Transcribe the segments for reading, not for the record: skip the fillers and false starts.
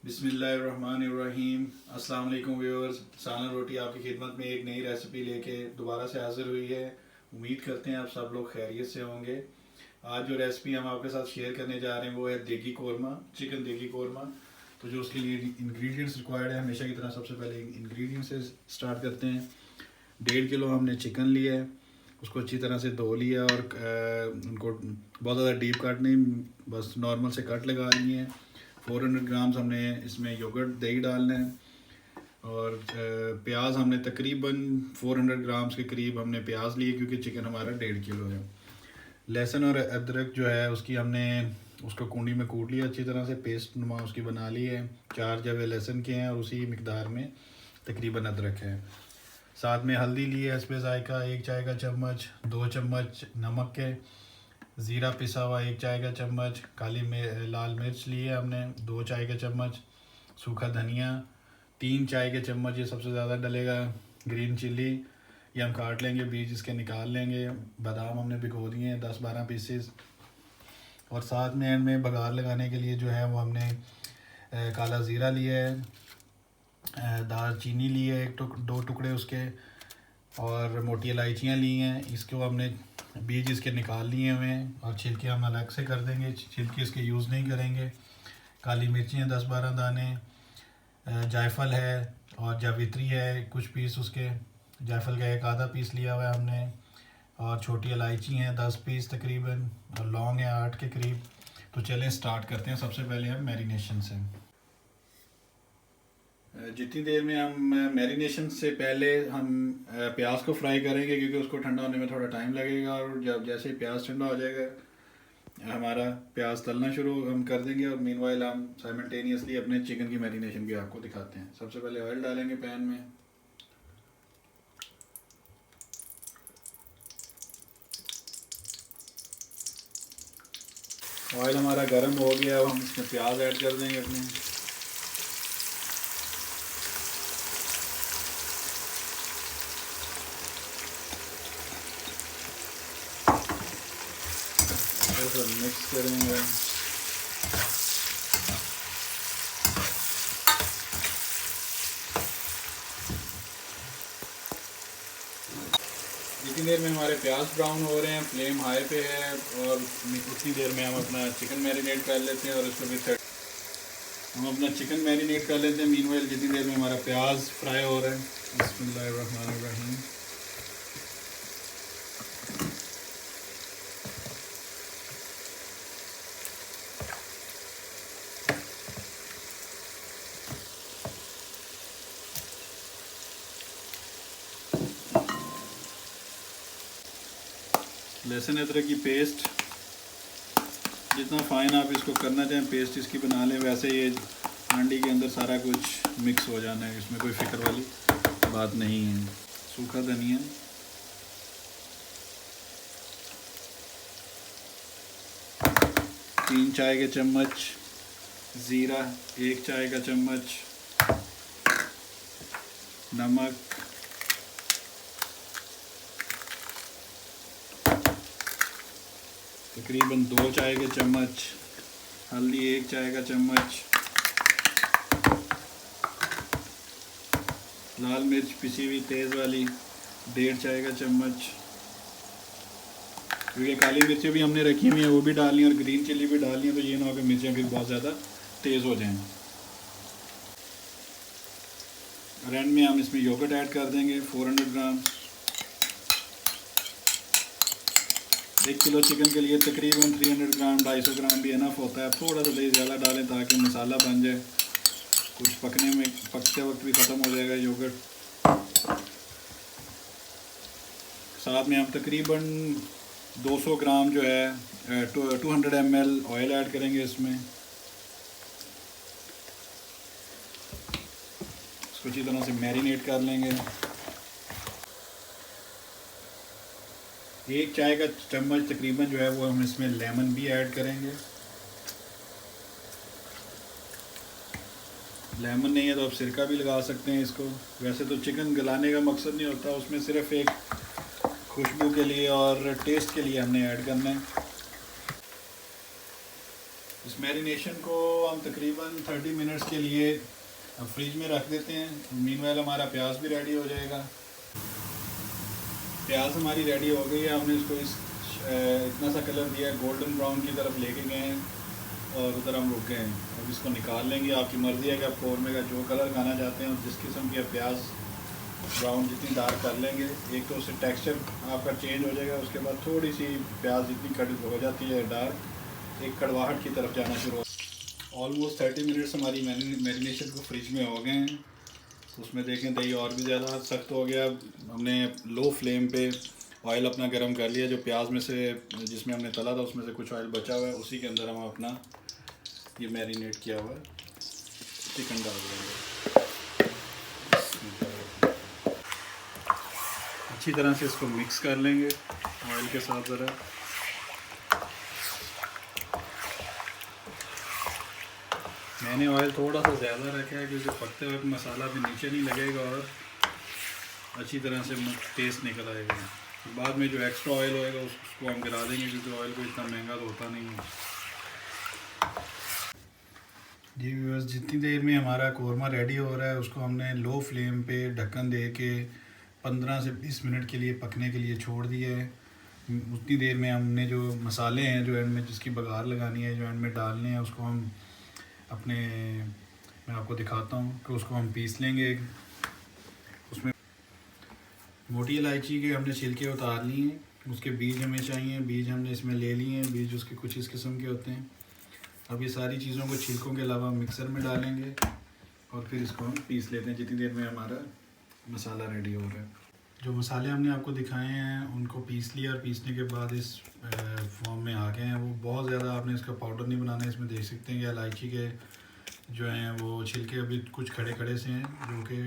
बिस्मिल्लाहिर्रहमानिर्रहीम। अस्सलाम वालेकुम व्यूअर्स। सालन रोटी आपकी खिदमत में एक नई रेसिपी लेके दोबारा से हाज़िर हुई है। उम्मीद करते हैं आप सब लोग खैरियत से होंगे। आज जो रेसिपी हम आपके साथ शेयर करने जा रहे हैं वो है देगी कौरमा, चिकन देगी कौरमा। तो जो उसके लिए इंग्रेडिएंट्स रिक्वायर्ड है, हमेशा की तरह सबसे पहले इंग्रेडिएंट्स से स्टार्ट करते हैं। 1.5 किलो हमने चिकन लिया है, उसको अच्छी तरह से धो लिया और उनको बहुत ज़्यादा डीप कट नहीं, बस नॉर्मल से कट लगा लिए हैं। 400 ग्राम्स हमने इसमें योगर्ट दही डालना है और प्याज हमने तकरीबन 400 ग्राम्स के करीब हमने प्याज लिए, क्योंकि चिकन हमारा 1.5 किलो है। लहसुन और अदरक जो है उसकी हमने उसको कूंडी में कूट लिया, अच्छी तरह से पेस्ट नुमा उसकी बना ली है। 4 जवे लहसुन के हैं और उसी मिकदार में तकरीबन अदरक है। साथ में हल्दी ली है हस्बे जायका 1 चाय का चम्मच, 2 चम्मच नमक के, ज़ीरा पिसा हुआ 1 चाय का चम्मच, लाल मिर्च ली है हमने 2 चाय के चम्मच, सूखा धनिया 3 चाय के चम्मच, ये सबसे ज़्यादा डलेगा। ग्रीन चिल्ली ये हम काट लेंगे, बीज इसके निकाल लेंगे। बादाम हमने भिगो दिए हैं 10-12 पीसेस। और साथ में एंड में बघार लगाने के लिए जो है वो हमने काला ज़ीरा लिया है, दालचीनी ली है 2 टुकड़े उसके, और मोटी इलायचियाँ ली हैं। इसको हमने बीज इसके निकाल लिए हुए हैं और छिलके हम अलग से कर देंगे, छिलके इसके यूज़ नहीं करेंगे। काली मिर्ची हैं 10-12 दाने, जायफल है और जावित्री है कुछ पीस उसके, जायफल का 1 आधा पीस लिया हुआ है हमने, और छोटी इलायची हैं 10 पीस तकरीबन, और लौंग है 8 के करीब। तो चलें स्टार्ट करते हैं। सबसे पहले हम मैरिनेशन से, जितनी देर में हम मैरिनेशन से पहले हम प्याज को फ्राई करेंगे, क्योंकि उसको ठंडा होने में थोड़ा टाइम लगेगा। और जब जैसे ही प्याज ठंडा हो जाएगा हमारा प्याज तलना शुरू हम कर देंगे। और मीनवाइल हम साइमल्टेनियसली अपने चिकन की मैरिनेशन भी आपको दिखाते हैं। सबसे पहले ऑयल डालेंगे पैन में। ऑयल हमारा गर्म हो गया, अब हम इसमें प्याज ऐड कर देंगे अपने। मिक्स करेंगे। जितनी देर में हमारे प्याज ब्राउन हो रहे हैं, फ्लेम हाई पे है, और उतनी देर में हम अपना चिकन मैरिनेट कर लेते हैं। और इसको भी हम अपना चिकन मैरिनेट कर लेते हैं मीनवाइल, जितनी देर में हमारा प्याज फ्राई हो रहा है। बिस्मिल्लाहिर्रहमानिर्रहीम। लहसुन अदरक की पेस्ट, जितना फ़ाइन आप इसको करना चाहें पेस्ट इसकी बना लें, वैसे ये हांडी के अंदर सारा कुछ मिक्स हो जाना है, इसमें कोई फ़िक्र वाली बात नहीं है। सूखा धनिया, तीन चाय के चम्मच, ज़ीरा 1 चाय का चम्मच, नमक, तकरीबन 2 चाय के चम्मच, हल्दी 1 चाय का चम्मच, लाल मिर्च पिसी हुई तेज़ वाली 1.5 चाय का चम्मच, क्योंकि काली मिर्चें भी हमने रखी हुई हैं वो भी डालनी है, और ग्रीन चिल्ली भी डालनी है, तो ये ना हो कि मिर्चें फिर बहुत ज़्यादा तेज़ हो जाएं। और एंड में हम इसमें योगर्ट ऐड कर देंगे 400 ग्राम। 1 किलो चिकन के लिए तकरीबन 300 ग्राम 250 ग्राम भी इनफ होता है। थोड़ा सा दही ज़्यादा डालें ताकि मसाला बन जाए, कुछ पकते वक्त भी ख़त्म हो जाएगा योगर्ट। साथ में हम तकरीबन 200 ग्राम जो है 200 ml ऑयल ऐड करेंगे इसमें। इसको अच्छी तरह से मैरिनेट कर लेंगे। 1 चाय का चम्मच तकरीबन जो है वो हम इसमें लेमन भी ऐड करेंगे। लेमन नहीं है तो आप सिरका भी लगा सकते हैं इसको। वैसे तो चिकन गलाने का मकसद नहीं होता, उसमें सिर्फ एक खुशबू के लिए और टेस्ट के लिए हमने ऐड करना है। मैरिनेशन को हम तकरीबन 30 मिनट्स के लिए फ्रिज में रख देते हैं। मीनवाइल हमारा प्याज भी रेडी हो जाएगा। प्याज हमारी रेडी हो गई है। हमने इसको इतना सा कलर दिया है, गोल्डन ब्राउन की तरफ लेके गए हैं और उधर हम रुक गए हैं। अब इसको निकाल लेंगे। आपकी मर्ज़ी है कि आप कौरमे का जो कलर खाना चाहते हैं, जिस किस्म की प्याज ब्राउन जितनी डार्क कर लेंगे, एक तो उससे टेक्सचर आपका चेंज हो जाएगा। उसके बाद थोड़ी सी प्याज जितनी कट हो जाती है डार्क, एक कड़वाहट की तरफ जाना शुरू हो। ऑलमोस्ट 30 मिनट्स हमारी मैरिनेशन को फ्रिज में हो गए हैं। तो उसमें देखें दही और भी ज़्यादा सख्त हो गया। हमने लो फ्लेम पे ऑयल अपना गर्म कर लिया। जो प्याज में से जिसमें हमने तला था उसमें से कुछ ऑयल बचा हुआ है, उसी के अंदर हम अपना ये मैरिनेट किया हुआ चिकन डाल देंगे। अच्छी तरह से इसको मिक्स कर लेंगे ऑयल के साथ ज़रा। मैंने ऑयल थोड़ा सा ज़्यादा रखा है क्योंकि पकते वक्त मसाला भी नीचे नहीं लगेगा और अच्छी तरह से टेस्ट निकल आएगा। बाद में जो एक्स्ट्रा ऑयल होएगा उसको हम गिरा देंगे क्योंकि ऑयल को इतना महंगा तो होता नहीं है। जी व्यूअर्स, जितनी देर में हमारा कौरमा रेडी हो रहा है उसको हमने लो फ्लेम पे ढक्कन दे के 15 से 20 मिनट के लिए पकने के लिए छोड़ दिया है। उतनी देर में हमने जो मसाले हैं, जो एंड में जिसकी बघार लगानी है, जो एंड में डालने हैं, उसको हम अपने मैं आपको दिखाता हूँ कि उसको हम पीस लेंगे। उसमें मोटी इलायची के हमने छिलके उतार लिए हैं, उसके बीज हमें चाहिए। बीज हमने इसमें ले लिए हैं। बीज उसके कुछ इस किस्म के होते हैं। अब ये सारी चीज़ों को छिलकों के अलावा मिक्सर में डालेंगे और फिर इसको हम पीस लेते हैं जितनी देर में हमारा मसाला रेडी हो रहा है। जो मसाले हमने आपको दिखाए हैं उनको पीस लिया और पीसने के बाद इस फॉर्म में आ गए हैं। वो बहुत ज़्यादा आपने इसका पाउडर नहीं बनाना है। इसमें देख सकते हैं कि इलायची के जो हैं वो छिलके अभी कुछ खड़े खड़े से हैं, जो कि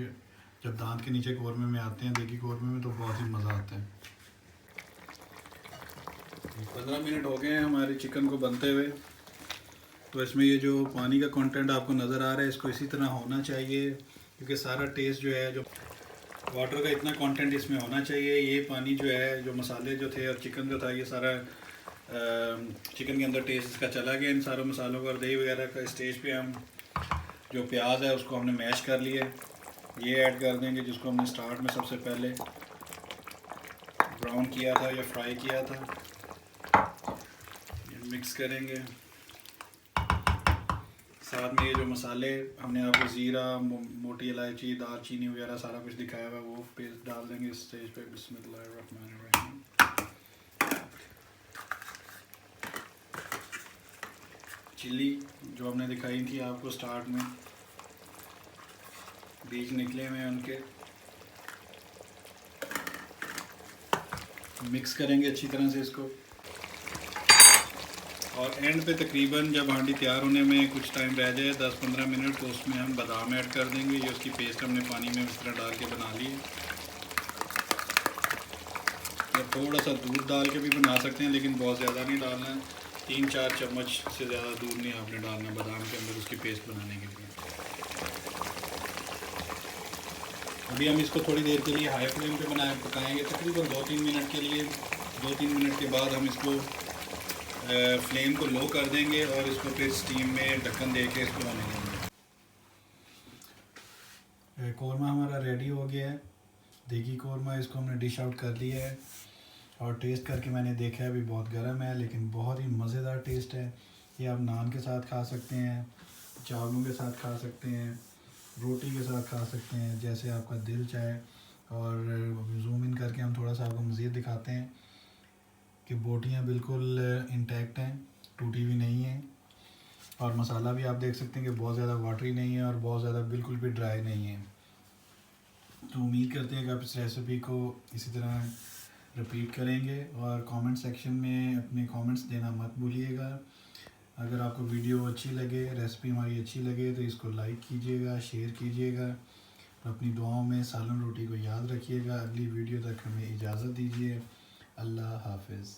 जब दांत के नीचे कौरमे में आते हैं, देगी कौरमे में, तो बहुत ही मज़ा आता है। 15 मिनट हो गए हैं हमारे चिकन को बनते हुए। तो इसमें ये जो पानी का कंटेंट आपको नज़र आ रहा है, इसको इसी तरह होना चाहिए क्योंकि सारा टेस्ट जो है, जो वाटर का इतना कंटेंट इसमें होना चाहिए। ये पानी जो है, जो मसाले जो थे और चिकन जो था, ये सारा चिकन के अंदर टेस्ट इसका चला गया इन सारों मसालों का। और दही वगैरह का स्टेज पे हम जो प्याज है उसको हमने मैश कर लिया, ये ऐड कर देंगे, जिसको हमने स्टार्ट में सबसे पहले ब्राउन किया था या फ्राई किया था। ये मिक्स करेंगे। साथ में ये जो मसाले हमने आपको ज़ीरा, मोटी इलायची, दालचीनी वगैरह सारा कुछ दिखाया हुआ है, वो पेस्ट डाल देंगे इस स्टेज पे। बिस्मिल्लाहिर्रहमानिर्रहीम। चिल्ली जो हमने दिखाई थी आपको स्टार्ट में, बीज निकले हुए हैं उनके, मिक्स करेंगे अच्छी तरह से इसको। और एंड पे तकरीबन जब हांडी तैयार होने में कुछ टाइम रह जाए, 10-15 मिनट, तो उसमें हम बादाम ऐड कर देंगे। ये उसकी पेस्ट हमने पानी में इस तरह डाल के बना ली है। या थोड़ा सा दूध डाल के भी बना सकते हैं, लेकिन बहुत ज़्यादा नहीं डालना है। 3-4 चम्मच से ज़्यादा दूध नहीं आपने डालना बादाम के अंदर उसकी पेस्ट बनाने के लिए। अभी हम इसको थोड़ी देर के लिए हाई फ्लेम पे पकाएंगे, तकरीबन 2-3 मिनट के लिए। 2-3 मिनट के बाद हम इसको फ्लेम को लो कर देंगे और इसको फिर स्टीम में ढक्कन दे के इसको होने देंगे। कौरमा हमारा रेडी हो गया है, देगी कौरमा। इसको हमने डिश आउट कर लिया है और टेस्ट करके मैंने देखा है, अभी बहुत गर्म है लेकिन बहुत ही मज़ेदार टेस्ट है। ये आप नान के साथ खा सकते हैं, चावलों के साथ खा सकते हैं, रोटी के साथ खा सकते हैं, जैसे आपका दिल चाहे। और जूम इन करके हम थोड़ा सा आपको मज़ीद दिखाते हैं कि बोटियाँ बिल्कुल इंटैक्ट हैं, टूटी भी नहीं हैं। और मसाला भी आप देख सकते हैं कि बहुत ज़्यादा वाटरी नहीं है और बहुत ज़्यादा बिल्कुल भी ड्राई नहीं है। तो उम्मीद करते हैं कि आप इस रेसिपी को इसी तरह रिपीट करेंगे। और कमेंट सेक्शन में अपने कमेंट्स देना मत भूलिएगा। अगर आपको वीडियो अच्छी लगे, रेसिपी हमारी अच्छी लगे, तो इसको लाइक कीजिएगा, शेयर कीजिएगा और अपनी दुआओं में सालन रोटी को याद रखिएगा। अगली वीडियो तक हमें इजाज़त दीजिए। अल्लाह हाफ़िज़।